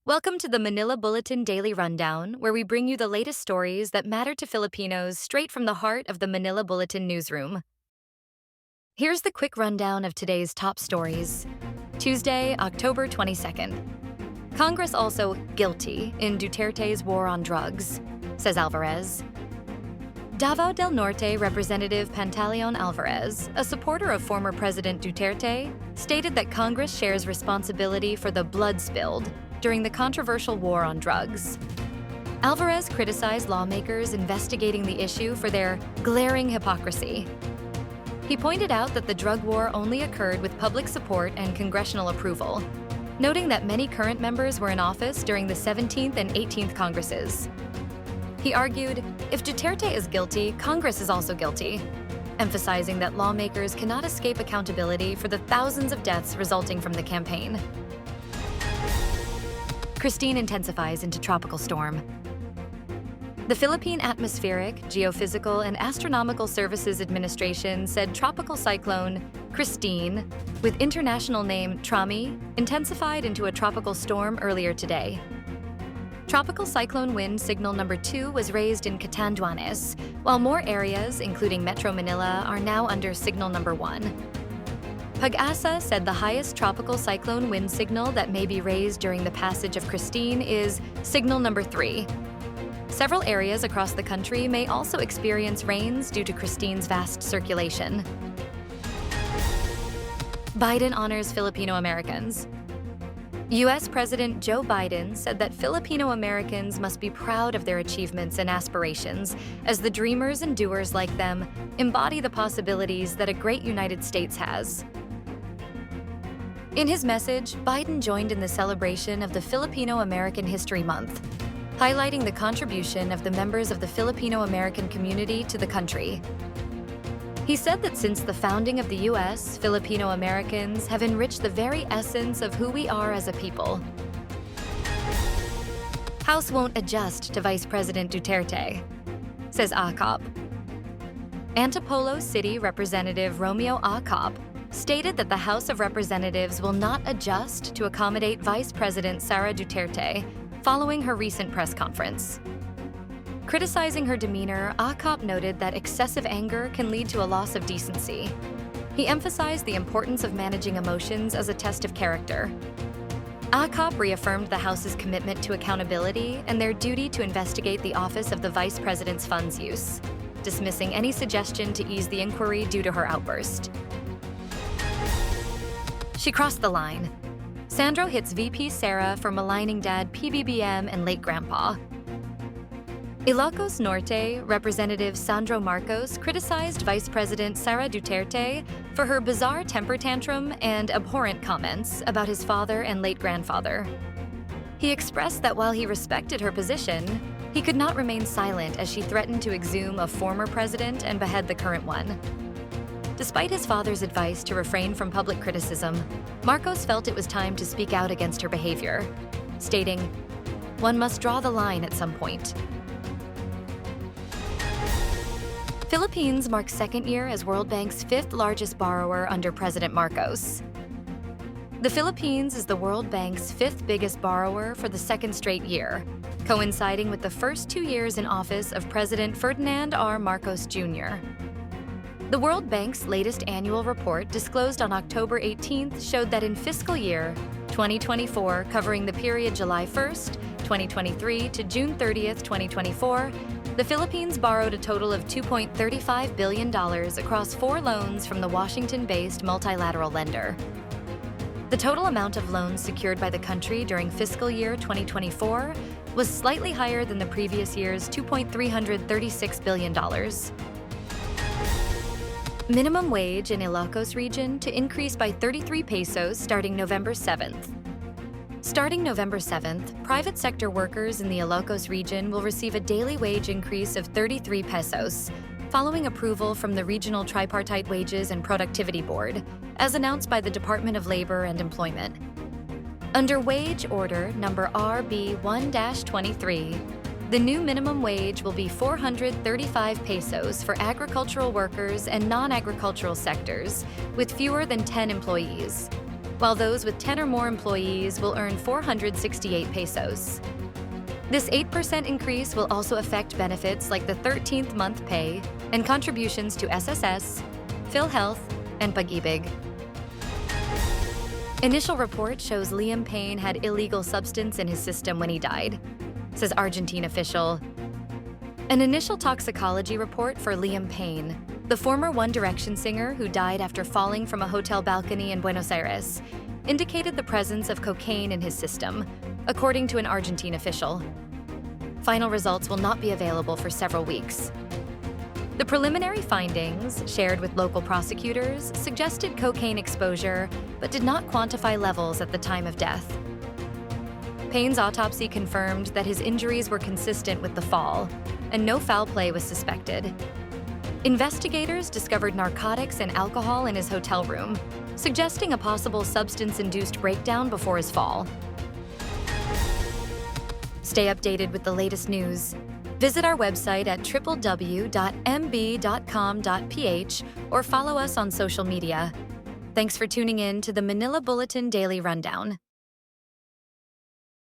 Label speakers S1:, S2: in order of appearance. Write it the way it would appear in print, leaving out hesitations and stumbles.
S1: Welcome to the Manila Bulletin Daily Rundown, where we bring you the latest stories that matter to Filipinos straight from the heart of the Manila Bulletin newsroom. Here's the quick rundown of today's top stories. Tuesday, October 22nd. Congress also guilty in Duterte's war on drugs, says Alvarez. Davao del Norte Representative Pantaleon Alvarez, a supporter of former President Duterte, stated that Congress shares responsibility for the blood spilled during the controversial war on drugs. Alvarez criticized lawmakers investigating the issue for their glaring hypocrisy. He pointed out that the drug war only occurred with public support and congressional approval, noting that many current members were in office during the 17th and 18th Congresses. He argued, if Duterte is guilty, Congress is also guilty, emphasizing that lawmakers cannot escape accountability for the thousands of deaths resulting from the campaign. Kristine intensifies into tropical storm. The Philippine Atmospheric, Geophysical, and Astronomical Services Administration said tropical cyclone Kristine, with international name Trami, intensified into a tropical storm earlier today. Tropical cyclone wind signal number 2 was raised in Catanduanes, while more areas, including Metro Manila, are now under signal number 1. Pag-asa said the highest tropical cyclone wind signal that may be raised during the passage of Kristine is signal number 3. Several areas across the country may also experience rains due to Kristine's vast circulation. Biden honors Filipino Americans. U.S. President Joe Biden said that Filipino Americans must be proud of their achievements and aspirations, as the dreamers and doers like them embody the possibilities that a great United States has. In his message, Biden joined in the celebration of the Filipino American History Month, highlighting the contribution of the members of the Filipino American community to the country. He said that since the founding of the U.S., Filipino Americans have enriched the very essence of who we are as a people. House won't adjust to Vice President Duterte, says Acop. Antipolo City Representative Romeo Acop stated that the House of Representatives will not adjust to accommodate Vice President Sara Duterte following her recent press conference. Criticizing her demeanor, Acop noted that excessive anger can lead to a loss of decency. He emphasized the importance of managing emotions as a test of character. Acop reaffirmed the House's commitment to accountability and their duty to investigate the office of the Vice President's funds use, dismissing any suggestion to ease the inquiry due to her outburst. She crossed the line. Sandro hits VP Sara for maligning dad PBBM and late grandpa. Ilocos Norte Representative Sandro Marcos criticized Vice President Sara Duterte for her bizarre temper tantrum and abhorrent comments about his father and late grandfather. He expressed that while he respected her position, he could not remain silent as she threatened to exhume a former president and behead the current one. Despite his father's advice to refrain from public criticism, Marcos felt it was time to speak out against her behavior, stating, "One must draw the line at some point." Philippines marks second year as World Bank's 5th largest borrower under President Marcos. The Philippines is the World Bank's 5th biggest borrower for the second straight year, coinciding with the first 2 years in office of President Ferdinand R. Marcos Jr. The World Bank's latest annual report, disclosed on October 18th, showed that in fiscal year 2024, covering the period July 1st, 2023 to June 30th, 2024, the Philippines borrowed a total of $2.35 billion across 4 loans from the Washington-based multilateral lender. The total amount of loans secured by the country during fiscal year 2024 was slightly higher than the previous year's $2.336 billion. Minimum wage in Ilocos region to increase by 33 pesos starting November 7th. Starting November 7th, private sector workers in the Ilocos region will receive a daily wage increase of 33 pesos, following approval from the Regional Tripartite Wages and Productivity Board, as announced by the Department of Labor and Employment. Under Wage Order Number RB-1-23, the new minimum wage will be 435 pesos for agricultural workers and non-agricultural sectors with fewer than 10 employees. while those with 10 or more employees will earn 468 pesos. This 8% increase will also affect benefits like the 13th month pay and contributions to SSS, PhilHealth, and Pag-ibig. Initial report shows Liam Payne had illegal substance in his system when he died, says Argentine official. An initial toxicology report for Liam Payne, the former One Direction singer who died after falling from a hotel balcony in Buenos Aires, indicated the presence of cocaine in his system, according to an Argentine official. Final results will not be available for several weeks. The preliminary findings, shared with local prosecutors, suggested cocaine exposure, but did not quantify levels at the time of death. Payne's autopsy confirmed that his injuries were consistent with the fall, and no foul play was suspected. Investigators discovered narcotics and alcohol in his hotel room, suggesting a possible substance-induced breakdown before his fall. Stay updated with the latest news. Visit our website at www.mb.com.ph or follow us on social media. Thanks for tuning in to the Manila Bulletin Daily Rundown.